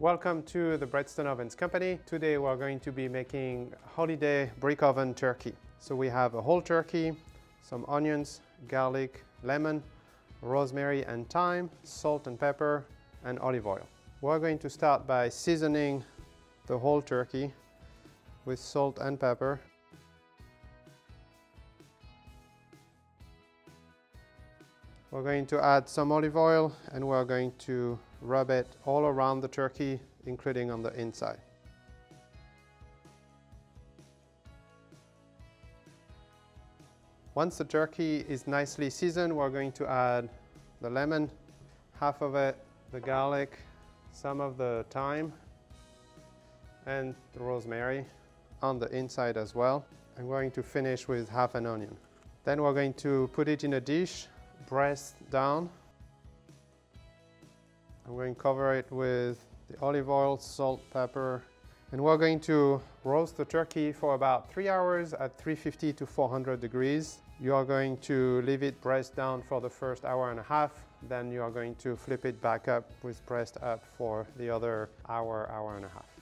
Welcome to the Breadstone Ovens Company. Today we're going to be making holiday brick oven turkey. So we have a whole turkey, some onions, garlic, lemon, rosemary and thyme, salt and pepper, and olive oil. We're going to start by seasoning the whole turkey with salt and pepper. We're going to add some olive oil and we're going to rub it all around the turkey, including on the inside. Once the turkey is nicely seasoned, we're going to add the lemon, half of it, the garlic, some of the thyme, and the rosemary on the inside as well. I'm going to finish with half an onion. Then we're going to put it in a dish, breast down. I'm going to cover it with the olive oil, salt, pepper, and we're going to roast the turkey for about 3 hours at 350 to 400 degrees. You are going to leave it breast down for the first hour and a half, then you are going to flip it back up with breast up for the other hour, hour and a half.